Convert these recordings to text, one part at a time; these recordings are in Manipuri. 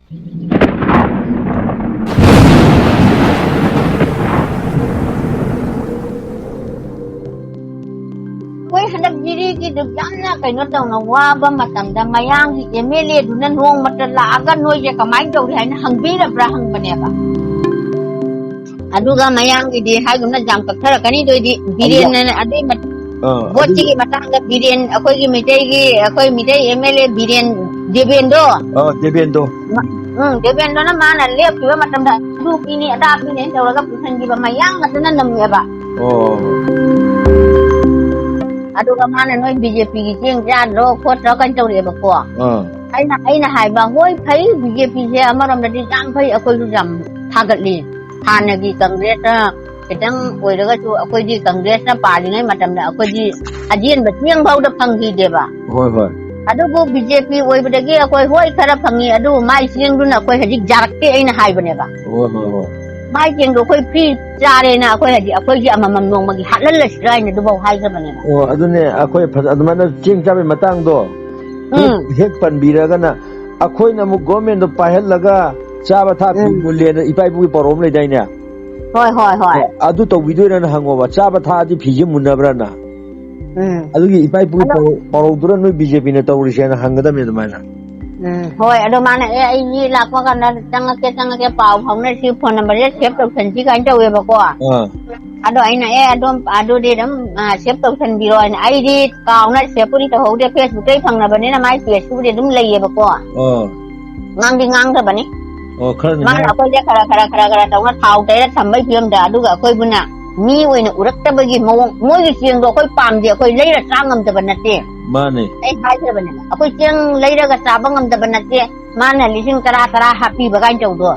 Wai hadak diri ki duk janna kai no taw na wa ba matam da mayang ki emele du nan hong matala aga no je kamai do hai na hangbi da bra hang bane ba aduga mayang ki di ha gum na jam ka thara kani do di biren na ade mat boti ki matang da biren akoi ki mitai emele biren debendo debendo na mana lep ki matam da du pini ada pini taw ga pusan ki ba mayang na nam ya ba aduga mana noi BJP ki jeng ja lo khot ro kan chawre ba ko aina hai ba hoi phai BJP je amaram da di jam phai akoi lu jam thagat li thana gi congress na kitang oi daga chu akoi di congress na pa li ngai matam da akoi di ajien ba tiang bau da phang gi de ba hoi adugo BJP oi ba dagi akoi hoi khara phangi adu mai siang du na akoi hajik jarak ke aina hai ba ne ba hoi mai jeng do koi pri jare na akoi haji akoi ji amamam nong magi halal la shrai na du bau hai ga bane adune akoi adumana cheng chabe matang do hek pan biraga na akoi na mu government do pahel laga chaba tha pi mulye na ipai bu parom le dai na hoi adu to video na hango ba chaba tha ji phiji munabra na adu gi ipai bu parom dura no BJP na tawri sena hangada me dumana hoi ado mana ai ni la ko kan tanga ke pau phong na si phone number ye save to than ji kan taw ye ba ko ado ai na ado de dam save to than biro na ai di kaw na save puri to ho de Facebook dai phang na bane na mai Facebook de dum lai ye ba ko ngang da bane khar mana ko je khara taw na thau te da sambai phim da adu ga koi buna mi oi na urak ta bagi moi gi siang do koi pam je koi lai ra tangam ta banate mane ai hai ta bane akoi siang lai ra ga ta bangam ta banate mana lising tara happy ba kan taw do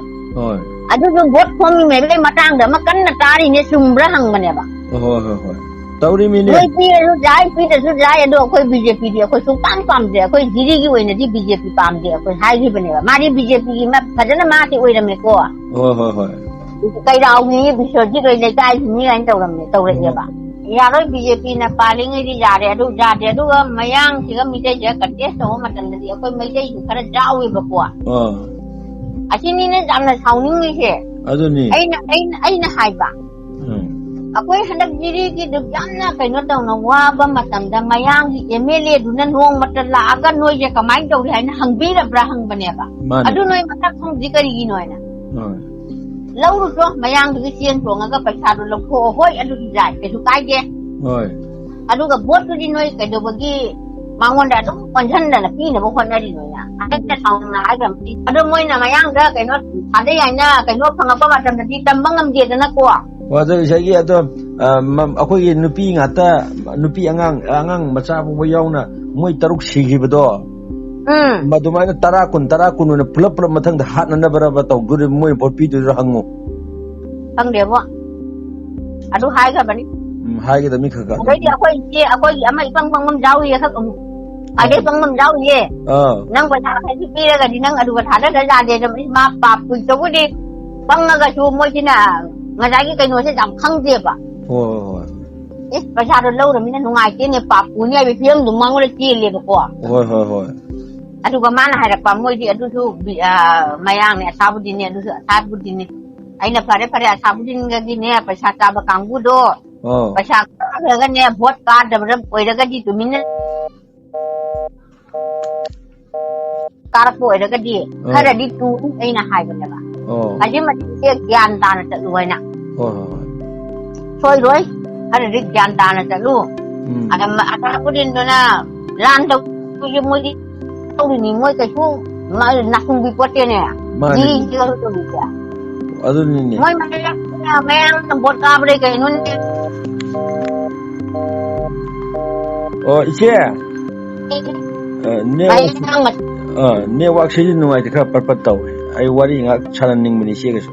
adu jo bot phom mi me matang da makan na tari ne sumbra hang bane ba hoi tawri mi ne koi pi su jai adu koi BJP di koi su pam je koi jiri gi oi na di BJP pam je koi hai gi bane ba mari BJP gi ma phajana ma ti oi ra me ko hoi kai rau ni bishoji kai le kai ni kan taw ra ye ba ya roi BJP na paling di jare adu mayang siga mi je ka te so matan di koi mai je khara jawi ba ko asini ne jamna sauning ni he adu ni aina hai ba akoi handak diri ki duk janna kai no taw na wa ba matam da mayang ki emele du nan hong matala aga noi je kamai taw hai na hangbi da bra hang bane ba adu noi matak hong jikari gi noi na lâu rồi mayang du sian to nga pa sa do lo ko hoi adu jai ke su kai je adu ga bot du noi ke do bagi mangon da to kon chan da na pi na bo kon na di noi na ai ta tong na ai gam ti adu moi na mayang da ke no ade ya na ke no phang pa ma tam da ti tam bangam je da na ko wa da sai gi ado akoi gi nupi ngata nupi angang macha bu yaw na moi taruk sigi bado madumana tara kun na pulap mathang da hat na baraba taw dur moi bot pi du hangu hang de bo adu hai ga bani hai ga da mi kha ga akoi ama ipang mam jaw ye khak ade pang mam jaw ye nang ba tha khai pi ga di nang adu ba tha da ja de ma pa pu to gu di pang ga chu moi china nga ja gi kai no se jam khang je ba ba cha do lo da mi na ngai ke ne pa pu ne bi phim du mang le chi le ba ko hoi adu ga mana hai ra pa moi di adu su mayang ne sabudin ne adu sabudin ne aina pare sabudin ga gi ne pa cha ta ba kang bu do pa cha ga ne vote card da ram oi ga di tu min kar po oi ga di khara di tu aina hai ba ba aji ma ti gyan ta na ta lu na soi roi khara di gyan ta na ta lu ada sabudin do na lan do ju mo di tau ni moi ka chu ma na sung bi pote ne di ji ga to bi ya adu ni ne moi ma ya men bot ka bre ka nun iche ne wak si nu ai ka par taw ai wari nga chalan ning mani se ga su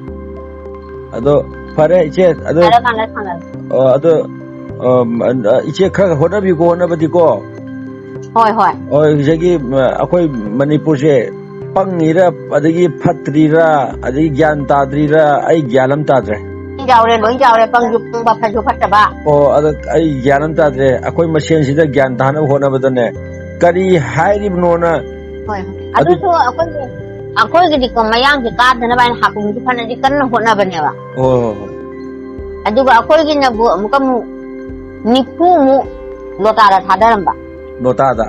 ado pare iche ado iche kha hoda bi ko na ba di ko hoi jagi akoi manipur se pangira adagi phatrira adagi gyan tadrira ai gyanam tadre jaure pang ju ba pha ju phatta ba ada ai gyanam tadre akoi masen sida gyan dana hona badane kari hairi bno na adu so ꯑꯩꯈꯣꯏꯒꯤꯗꯤ ꯀꯣ ꯃꯌꯥꯡꯁꯦ ꯀꯥꯗꯅꯕ ꯍꯥꯏꯅ ꯍꯥꯀꯨꯝꯁꯦ ꯐꯅꯗꯤ ꯀꯟꯅ ꯍꯣꯠꯅꯕꯅꯦꯕ ꯑꯗꯨꯒ ꯑꯩꯈꯣꯏꯒꯤꯅꯕꯨ ꯑꯃꯨꯛ ꯅꯤꯐꯨꯃꯨꯛ ꯂꯣꯇꯥꯗ ꯊꯥꯗꯔꯝꯕ ꯂꯣꯇꯥꯗ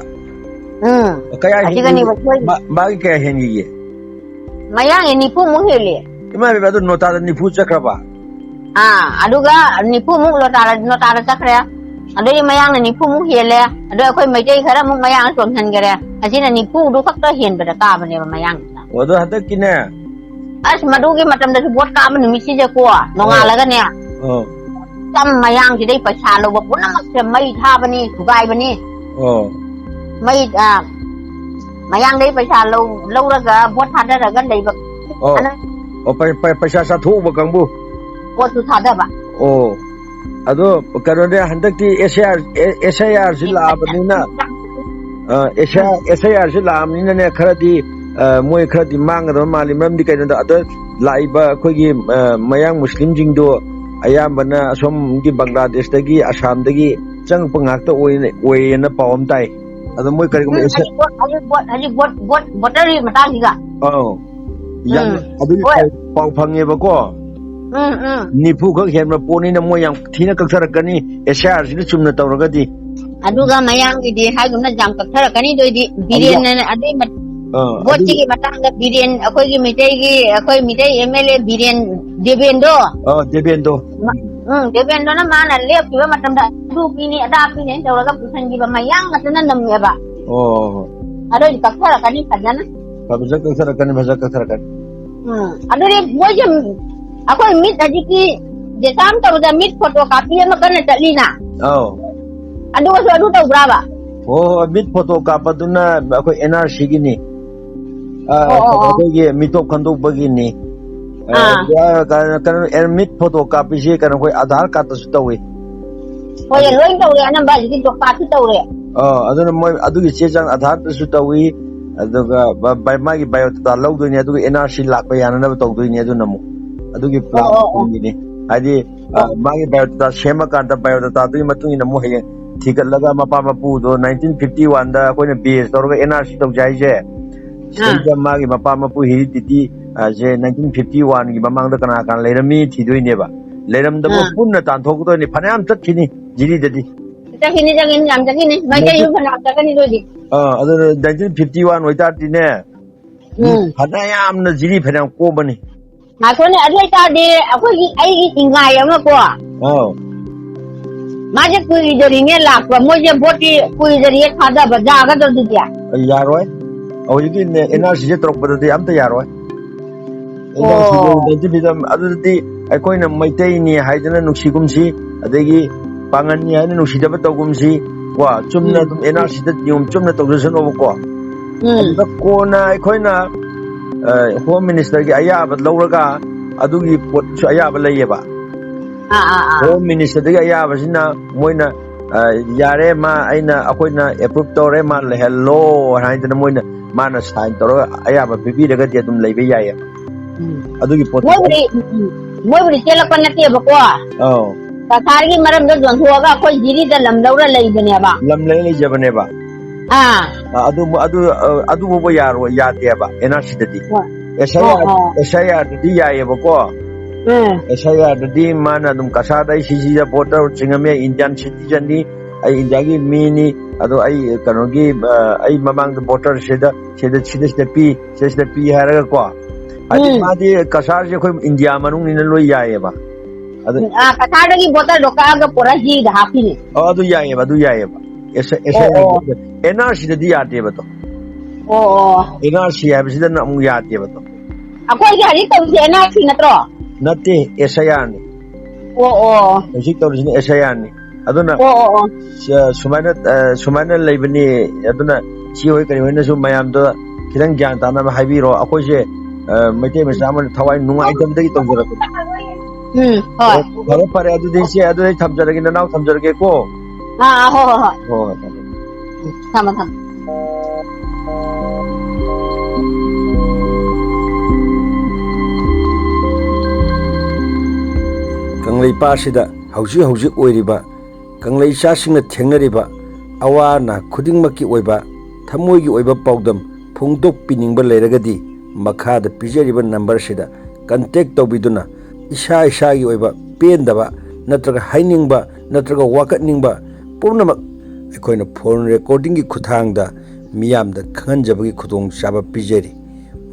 kaya magi kaya hengi mayang nifumu hele ima be adu nota da nifu chakraba aduga nifumu lotara chakra adu mayang nifumu hele adu akhoi maitai khara mu mayang som han gare asina nifu du khakta hen bada ka bane mayang odo hadak kine as madugi matam da bot ka man mi si je ko nongalaga ne tam mayang ji dai paisa lo ba punamak se mai tha bani thugai bani mai mayang dai paisa lo raga bot thada raga dai ba paisa sa thu ba kangbu bot thu thada ba ado karo de handak ti SIR sila abanina SIR sila amnina ne khara di moi khara di mang ro mali mam di kaino da ado laiba khoi gi mayang muslim jing do ayambana asom gi Bangladesh dagi Assam dagi chang pangak ta oi na pawam tai ado moi kari botari matang ga yang adu pau phange ba ko nifu khak hen ma poni na moi yang thina kaksarakani SIR sila chumna tawragadi aduga mayang gi di hagumna jam kaksarakani do di biren na adi bot gi matang ga biren akoi gi mitai MLA biren debendo debendo na mana lep ki matam da du pini ada pini tawraga pusan gi ba mayang atana namme ba ado di kaksarakani kadana kaksarakani ado re mojam akoi mit aji ki desam tawda mit photocopy ma kana talina adu so adu taw brava mit photocopy duna akoi NRC gi ni akoi gi mitop khandok bagi ni mit photocopy je kana koi Aadhaar card su tawi hoi loin tawre anamba ji to pa su tawre aduna moi adu gi chejang Aadhaar su tawi aduga magi biodata lawdoi ni aduga NRC lakpa yana na tawdoi ni aduna mo adugi plan ni adi magi biodata shema kanda biodata dui matung ina mo he thigatlaga mapa mapu do 1951 da koina base tawraga NRC tawjai je sija magi mapa mapu heredity je 1951 gi mamang da kana kan leirami thidoi ne ba leiram da mo punna tan thok do ni phanam takhini jiri dadi takini jam takini mai yu phana takani do di adu 1951 oita ti ne phanayam na jiri phanam ko bani ma ko ne adai ta de akoi gi ai gi ingai ama ko ma je kui jari ne lakwa mo je boti kui jari khada ba jaga do di ya yaroi au gi ne NRC je trok bada di am ta yaroi adu di akoi na maitai ni haidana nuksigumsi adegi pangan ni haina nuksidaba tawgumsi wa chumna dum NRC da nium chumna tawjasan obo ko da kona akoi na Home Minister gi ayaba lawraga adugi pot su ayaba layeba Home Minister gi ayaba sina moina yare ma aina akoi na approve tore ma le hello haidana moina mana sign toro ayaba bibi daga dia dum laibe yaya adugi pot moi bri chela panati ba ko Kathar gi maram do jon thuaga khoi jiri da lam lawra lei bane ba lam lei jabane ba adu bo yaro yate ba NRC dadi SIR dadi yaye ba ko SIR dadi mana dum kasa dai sisi da voter chingame Indian citizen ni ai India gi mini adu ai kano gi ai mamang da voter seda pi haraga ko adi madi kasa je khoi India manung ni loi yaye ba Kathar gi voter doka ga pura ji da hapi ni adu yaye ba NRC da di yate ba to NRC ya bi da na mu yate ba to akoi gi hari taw NRC natro natte SIR ni hojik taw ni SIR ni aduna sumana leibani aduna chi hoi kari hoina su mayam do kirang gyan ta na haibiro akoi je maite ma saman thawai nungai dam da gi taw jara hoi pare adu din se adu thamjarage na naw thamjarage ko ho Sama. Kanglei pasida hauji oiriba kanglei chasingna thengnariba awana khudingmaki oiba thamoi gi oiba paudam phungdok piningba leiragadi मखाद पिजरिबा नंबर सिदा कांटेक्ट तौबिदुना इसा इसागी ओइबा पेंदबा नत्रगा हाइनिंगबा नत्रगा वाकटनिंगबा पूर्णमक अखोइना फोन रिकॉर्डिंग की खुथांगदा मियामदा खंगनजबगी खुदोंग चाबा पिजरी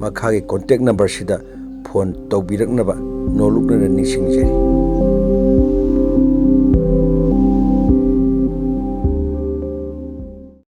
मखागी कांटेक्ट नंबर सिदा फोन तौबिरकनबा नोलुकना निसिंगजरी।